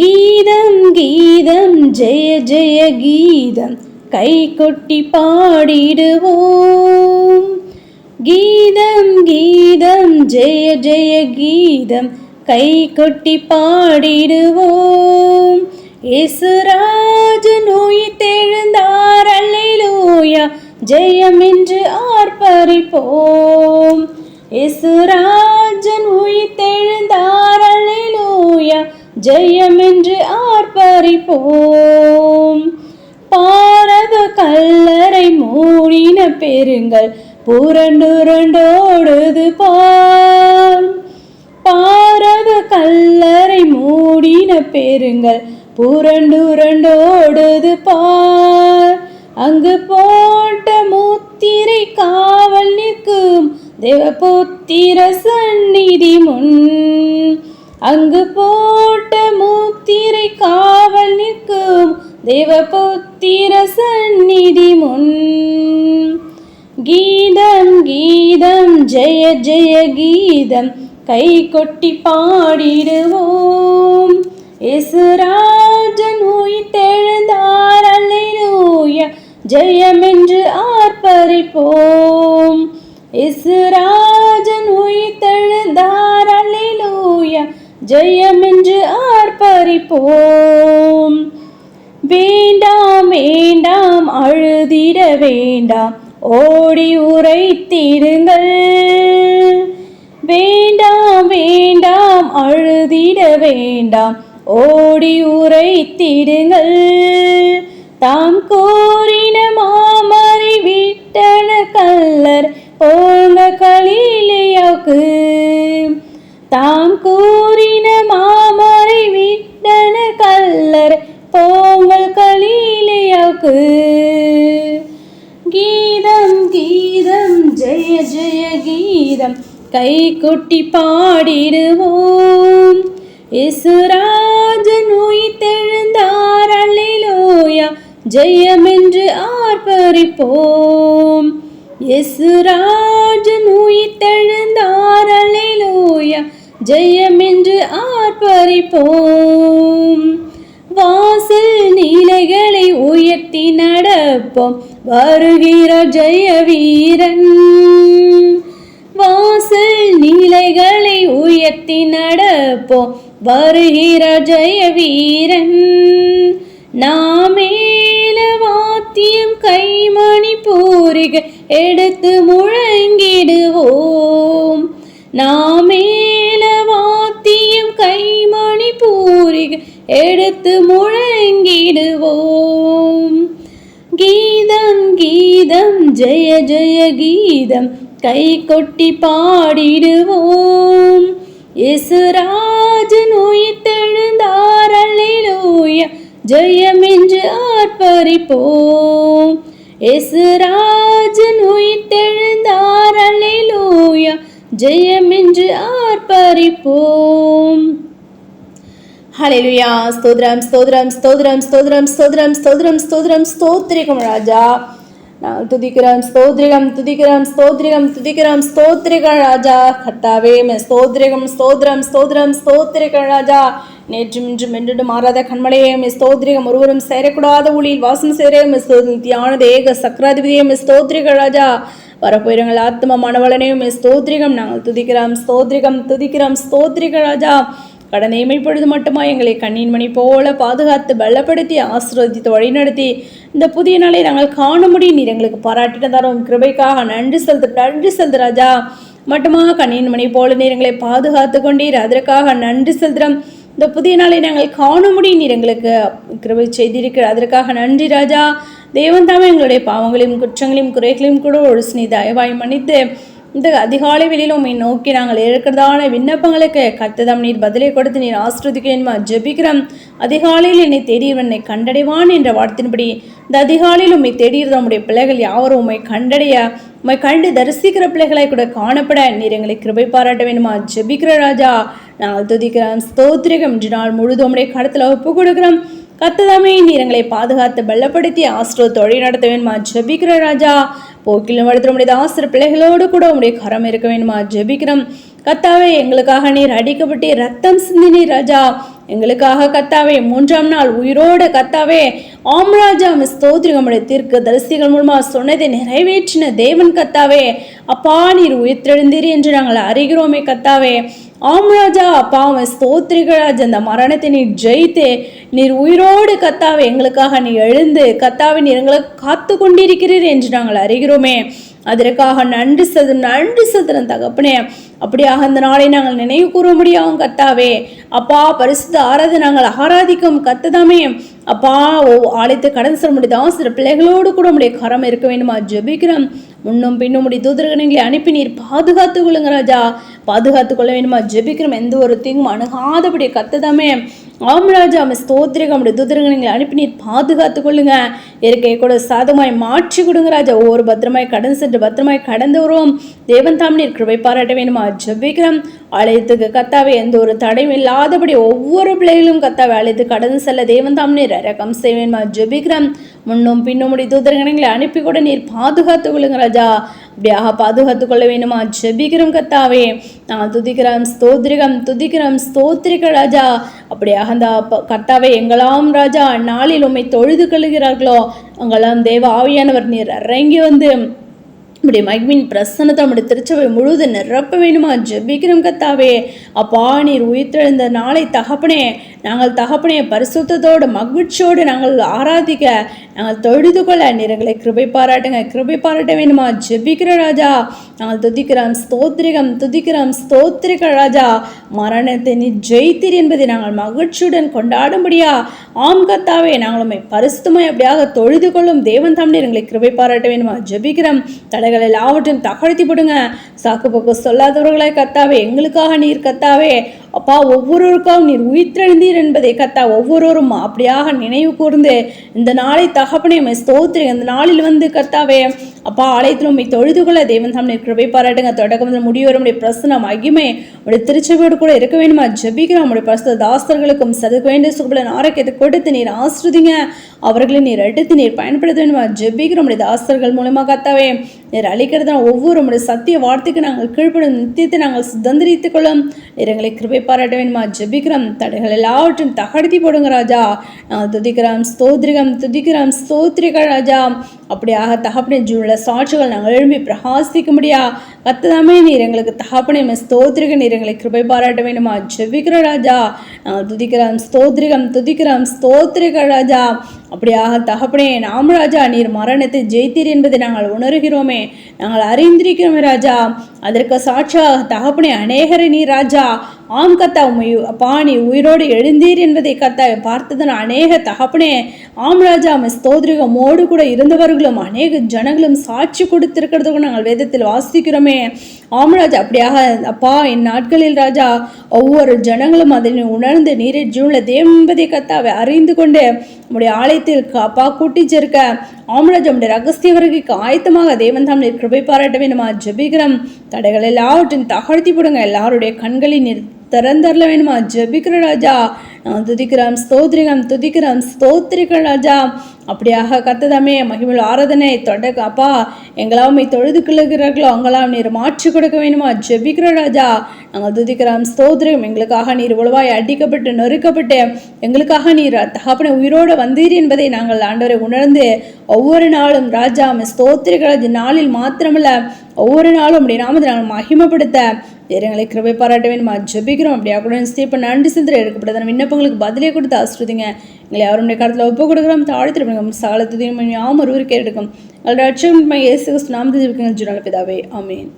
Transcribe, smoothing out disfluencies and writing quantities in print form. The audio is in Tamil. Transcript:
கீதம் கீதம் ஜெய ஜெய கீதம் கை கொட்டி பாடிடுவோம். கீதம் கீதம் ஜெய ஜெய கீதம் கை கொட்டி பாடிடுவோம். இயேசுராஜன் உயிர்த்தெழுந்தார், அல்லேலூயா ஜெயம் என்று ஆர்ப்பரிப்போம். இயேசுராஜன் உயிர்த்தெழுந்தார், அல்லேலூயா ஜெயம் என்று ஆர்ப்பரிப்போம். பாரத கல்லறை மூடின பெருங்கள் புரண்டுரண்டோடுது பார். பாரத கல்லறை மூடின பெருங்கள் புரண்டுரண்டோடுது பார். அங்கு போட்ட முத்திரை காவல் நிற்கும் தேவபுத்திர சந்நிதி முன். அங்கு போட்ட முத்திரை காவல் நிற்கும் தேவபுத்திர சந்நிதி முன். கீதம் கீதம் ஜெய ஜெய கீதம் கை கொட்டி பாடிடுவோம். இயேசுராஜன் உயிர்த்தெழுந்தார், அல்லேலூயா ஜெயம் என்று ஆர்ப்பரிப்போம். இயேசுராஜன் உயிர்த்தெழுந்தார், அல்லேலூயா ஜெயம் என்று ஆர்ப்பரிப்போம். வேண்டாம் வேண்டாம் அழுதிட வேண்டாம், ஓடி உரைத்திடுங்கள். வேண்டாம் வேண்டாம் அழுதிட வேண்டாம், ஓடி உரைத்திடுங்கள். தாம் கோரின மாமரை விட்டன கல்லர் போங்க கலிலேயாவுக்கு. தாம் கூறின மாமரை விட்டன கல்லர் போங்கள் கலிலேயாவுக்கு. கீதம் கீதம் ஜெய ஜெய கீதம் கை கொட்டி பாடிடுவோம். இயேசுராஜன் உயிர்த்தெழுந்தார், அல்லேலூயா ஜெயம் என்று ஆர்ப்பரிப்போம். இயேசுராஜன் உயிர்த்தெழுந்தார், அல்லேலூயா ஜெயம் என்று ஆர்ப்பரிப்போம். வாசல் நிலைகளை உயர்த்தி நடப்போம், வருகிற ஜெய வீரன். வாசல் நிலைகளை உயர்த்தி நடப்போம், வருகிற ஜெய வீரன். நாமேல வாத்தியம் கைமணி பூரிகை எடுத்து முழங்கிடுவோம். நாமேல வாத்தியம் கைமணி பூரிகை எடுத்து முழங்கிடுவோம். கீதம் கீதம் ஜெய ஜெய கீதம் கை கொட்டி பாடிடுவோம். இயேசுராஜன் உயிர்த்தெழுந்தார், அல்லேலூயா ஜெயம் என்று ஆர்ப்பரிப்போம். இயேசுராஜன் உயிர்த்தெழுந்தார், அல்லேலூயா ஜெயம் என்று ஆர்ப்பரிப்போம். ஹல்லேலூயா. ஸ்தோத்திரம் ஸ்தோத்திரம் ஸ்தோத்திரம் ஸ்தோத்திரம் ஸ்தோத்திரம் ஸ்தோத்திரம் ஸ்தோத்திரம் ஸ்தோத்திரிகம் ராஜா. நாங்கள் துதிக்கிறோம், ஸ்தோத்திரிகம் துதிக்கிறோம், ஸ்தோத்திரிகம் துதிக்கிறோம், ஸ்தோத்திரிகம் ராஜா. கர்த்தாவே ஸ்தோத்திரிகம் ஸ்தோத்திரம் ஸ்தோத்திரம் ஸ்தோத்திரிகம் ராஜா. நேற்றும் இன்றும் என்றும் மாறாத கண்மலையே ஸ்தோத்திரிகம். ஒருவரும் சேரக்கூடாத ஒளியில் வாசம் சேர தியானது ஏக சக்கராதிபதியே ஸ்தோத்திரிகம் ராஜா. வரப்போயிருங்கள் ஆத்ம மனவளனையும் ஸ்தோத்திரிகம். நாங்கள் துதிக்கிறோம், ஸ்தோத்திரிகம் துதிக்கிறோம், ஸ்தோத்திரிகம் ராஜா. கடனை இமைப்பொழுது மட்டுமா எங்களை கண்ணின் மணி போல பாதுகாத்து பலப்படுத்தி ஆசீர்வதித்து வழிநடத்தி இந்த புதிய நாளை நாங்கள் காண முடியும். நீர் எங்களுக்கு பாராட்டினதாரும் கிருபைக்காக நன்றி செலுத்து ராஜா. மட்டுமா கண்ணின் மணி போல நீர் எங்களை பாதுகாத்து கொண்டீர், அதற்காக நன்றி செலுத்துகிறோம். இந்த புதிய நாளை நாங்கள் காண முடியும், நீர் எங்களுக்கு கிருபை செய்திருக்கிற அதற்காக நன்றி ராஜா. தேவன் தாமே எங்களுடைய பாவங்களையும் குற்றங்களையும் குறைகளையும் கூட ஒரு சினி தயவாய் மன்னித்து இந்த அதிகாலை வெளியில் உண்மை நோக்கி நாங்கள் இருக்கிறதான விண்ணப்பங்களுக்கு கர்த்ததாம் நீர் பதிலை கொடுத்து நீர் ஆசீர்வதிக்கணுமா ஜெபிக்கிறோம். அதிகாலையில் என்னை தேடியவன் என்னை கண்டடைவான் என்ற வார்த்தையின்படி இந்த அதிகாலையில் உண்மை தேடியிருந்த நம்முடைய பிள்ளைகள் யாவரும் உண்மை கண்டடைய உண்மை கண்டு தரிசிக்கிற பிள்ளைகளை கூட காணப்பட நீர் எங்களை கிருபை பாராட்ட வேணுமா ஜெபிக்கிற ராஜா. நாங்கள் துதிக்கிறோம், ஸ்தோத்திரிகம். இன்று நாள் முழுதும் உம்முடைய கடத்தில் ஒப்பு கொடுக்கிறோம். கர்த்ததாமே நீர் எங்களை பாதுகாத்து பலப்படுத்தி ஆசீர்வாதத்தை வழி நடத்த வேணுமா ஜெபிக்கிற ராஜா. போக்கிலும் வளர்த்து உடைய ஆசிரியர் பிள்ளைகளோடு கூட உடைய கரம் இருக்க வேணுமா ஜெபிக்கிறோம். கர்த்தாவே எங்களுக்காக நீர் அடிக்கப்பட்டு ரத்தம் சிந்தினீர் ராஜா. எங்களுக்காக கத்தாவே 3ஆம் நாள் உயிரோடு கத்தாவே ஆம்ராஜா ஸ்தோத்திரிகமுடைய தீர்க்க தரிசிகள் மூலமா சொன்னதை நிறைவேற்றின தேவன் கத்தாவே. அப்பா நீர் உயிர்த்தெழுந்தீர் என்று நாங்கள் அறிகிறோமே கத்தாவே. ஆம்ராஜா அப்பா ஸ்தோத்திரிகராஜ், அந்த மரணத்தை நீர் ஜெயித்து நீர் உயிரோடு கத்தாவே எங்களுக்காக நீ எழுந்து கத்தாவே நீர் எங்களை காத்து கொண்டிருக்கிறீர் என்று நாங்கள் அறிகிறோமே. அதற்காக நன்றி சதுரம் தகப்பனே. அப்படியாக அந்த நாளை நாங்கள் நினைவு கூற முடியும் கத்தாவே. அப்பா பரிசுத்த ஆராத நாங்கள் ஆராதிக்கும் கத்ததாமே. அப்பா ஆலயத்தை கடந்து செல்ல முடியுதான் சில பிள்ளைகளோடு கூட உடைய கரம் இருக்க வேண்டுமா ஜெபிக்கிறோம். முன்னும் பின்னும் உடைய தூதர்களை அனுப்பி நீர் பாதுகாத்துக் கொள்ளுங்க ராஜா, பாதுகாத்துக் கொள்ள வேண்டுமா ஜெபிக்கிறோம். எந்த ஒரு தீங்கும் அணுகாதபடி கத்ததாமே. ஆம்ராஜா ஸ்தோத்திரிகம் உடைய தூதர்களை அனுப்பி நீர் பாதுகாத்துக் கொள்ளுங்க. இயற்கையை கூட சாதமாய் மாற்றி கொடுங்க ராஜா. ஒவ்வொரு பத்திரமாய் கடந்து சென்று பத்திரமாய் கடந்து வருவோம். தேவன் தாம் நீர் கிருபை பாராட்ட வேண்டுமா ஜெபிக்கிறோம். ஆலயத்துக்கு கத்தாவே எந்த ஒரு தடையும் இல்லாதபடி ஒவ்வொரு பிள்ளைகளும் கத்தாவே ஆலயத்துக்கு கடந்து செல்ல தேவன் தாம் நீர் ரகம் செய்ய வேண்டுமா ஜெபிக்கிறோம். முன்னும் பின்னும் உடைய தூதர்களை அனுப்பி கூட நீர் பாதுகாத்துக் கொள்ளுங்க ராஜா. அப்படியாக பாதுகாத்துக் கொள்ள வேண்டுமா ஜெபிக்கிறோம் கத்தாவே. நான் துதிக்கிறோம் ஸ்தோத்திரிக்க ராஜா. அப்படியாக அந்த கத்தாவே எங்களாம் ராஜா நாளில் உம்மை தொழுது கொள்ளுகிறார்களோ அங்கெல்லாம் தேவ ஆவியானவர் நீர் இறங்கி வந்து இப்படி மகிமின் பிரசன்னத்தை நம்முடைய திருச்சபை முழுவதும் நிரப்ப வேணுமா ஜெபிக்கிறோம் கத்தாவே. அப்பா நீர் உயிர்த்தெழுந்த நாளை தகப்பனே நாங்கள் தகப்பனே பரிசுத்தத்தோடு மகிழ்ச்சியோடு நாங்கள் ஆராதிக்க நாங்கள் தொழுது கொள்ள நீர் எங்களை கிருபை பாராட்ட வேணுமா ஜெபிக்கிற ராஜா. நாங்கள் துதிக்கிறோம் ஸ்தோத்திரிக்க ராஜா. மரணத்தை நீ ஜெயித்தீர் என்பதை நாங்கள் மகிழ்ச்சியுடன் கொண்டாடும்படியா ஆம் கத்தாவே நாங்கள் உம்மை பரிசுத்தமாய் அப்படியாக தொழுது கொள்ளும் தேவன் தாம் நீர் எங்களை கிருபை பாராட்ட வேணுமா ஜெபிக்கிறோம். தடைகள் எல்லாவற்றையும் தகழ்த்தி போடுங்க. சாக்கு போக்கு சொல்லாதவர்களாய் கத்தாவே எங்களுக்காக நீர் கத்தாவே. அப்பா ஒவ்வொருவருக்காகவும் நீர் உயிர்த்தெழுந்தீர் என்பதை கத்தா ஒவ்வொருவரும் அப்படியாக நினைவு கூர்ந்து இந்த நாளை தகப்பனே ஸ்தோத்திரி. இந்த நாளில் வந்து கத்தாவே அப்பா ஆலயத்தில் உண்மை தொழுது கொள்ள தேவன் தாம் நீர் கிருபை பாராட்டுங்க. தொடக்கம் முடிவருடைய பிரசன மகிமை உடைய திருச்சபையோடு கூட இருக்க வேண்டுமா ஜெபிக்கிறோம். உடைய பிரசன தாசர்களுக்கும் சதுக்க வேண்டிய சுகபலன் ஆரோக்கியத்தை கொடுத்து நீர் ஆசிரிதிங்க. அவர்களை நீர் எடுத்து நீர் பயன்படுத்த வேண்டுமா ஜெபிக்கிறோம். உடைய தாசர்கள் மூலமாக கத்தாவே நீர் அளிக்கிறதா ஒவ்வொரு உடைய சத்திய வார்த்தைக்கு நாங்கள் கீழ்ப்படும் நித்தியத்தை நாங்கள் சுதந்திரித்துக் கொள்ளும். நீர் எங்களை கிருபை பாராட்ட வேண்டுமா ஜெபிக்கிறோம். தடைகள் எல்லாவற்றையும் தகர்த்தி போடுங்க ராஜா. நாங்கள் துதிக்கிறோம் ஸ்தோத்திரிக்க ராஜா. அப்படியாக தகப்பனை ஜூல சாட்சிகள் நாங்கள் எழும்பி பிரகாசிக்க முடியா கத்ததாமே நீர் எங்களுக்கு தகப்பனை ஸ்தோத்திரிக நீர் எங்களை கிருபை பாராட்ட வேண்டுமா ஜெபிக்கிற ராஜா. நாங்கள் துதிக்கிறோம் ஸ்தோத்திரிக ராஜா. அப்படியாக தகப்பனே நாம் ராஜா நீர் மரணத்தை ஜெயித்தீர் என்பதை நாங்கள் உணர்கிறோமே, நாங்கள் அறிந்திருக்கிறோமே ராஜா. அதற்கு சாட்சியாக தகப்பனே அநேகரை நீர் ராஜா ஆம் கத்தா அப்பா நீ உயிரோடு எழுந்தீர் என்பதை கத்தா பார்த்ததன் அநேக தகப்பனே ஆம் ராஜா ஸ்தோத்திரிகமோடு கூட இருந்தவர்களும் அநேக ஜனங்களும் சாட்சி கொடுத்திருக்கிறதுக்கு நாங்கள் வேதத்தில் வாசிக்கிறோமே. ஆம்ராஜா அப்படியாக அப்பா என் நாட்களில் ராஜா ஒவ்வொரு ஜனங்களும் அதனை உணர்ந்து நீரை ஜூன்ல தேவன் என்பதை கத்தாவை அறிந்து கொண்டு நம்முடைய ஆலயத்தில் அப்பா கூட்டி சேர்க்க ஆம்ராஜ் நம்முடைய ரகசிய வருகைக்கு ஆயத்தமாக தேவன் தாம் நீர் கிருபை பாராட்ட வேண்டுமா ஜெபிக்கிறோம். தடைகள் எல்லாவற்றையும் தகழ்த்தி போடுங்க. எல்லாருடைய கண்களில் நீர் திறந்தரல வேணுமா ஜெபிக்கிற ராஜா. நான் துதிக்கிறோம் ஸ்தோத்திரிக்க ராஜா. அப்படியாக கத்ததாமே மகிமையுள்ள ஆராதனை தொடக்க அப்பா எங்களாமை தொழுது கொள்ளுகிறார்களோ அங்கெல்லாம் நீர் மாற்றி கொடுக்க வேணுமா ஜெபிக்கிற ராஜா. நாங்கள் துதிக்கிறோம் ஸ்தோத்திரம். எங்களுக்காக நீர் உழவாய் அடிக்கப்பட்டு நொறுக்கப்பட்டு எங்களுக்காக நீர் தகப்பனை உயிரோடு வந்தீர் என்பதை நாங்கள் ஆண்டவரை உணர்ந்து ஒவ்வொரு நாளும் ராஜா ஸ்தோத்திரிக்கிற நாளில் மாத்திரமல்ல ஒவ்வொரு நாளும் அப்படி நாமத்தை நாங்கள் மகிமைப்படுத்த எங்களை கிருபை பாராட்ட வேணுமா ஜெபிக்கிறோம். அப்படியா கூட ஸ்தீபன் நன்றி சிந்தரை எடுக்கப்பட்டதான விண்ணப்பங்களுக்கு பதிலே கொடுத்து ஆசிரியங்க. எங்களை அவருடைய காலத்தில் ஒப்பு கொடுக்குறோம். தாழ்த்திருப்போம் சாலத்துதையும் யாம் ஒருவருக்கே எடுக்கும் எங்களோட அச்சம் இயேசு கிறிஸ்து நாமத்தை ஜெபிக்கிறோம் ஜீவனுள்ள பிதாவே ஆமென்.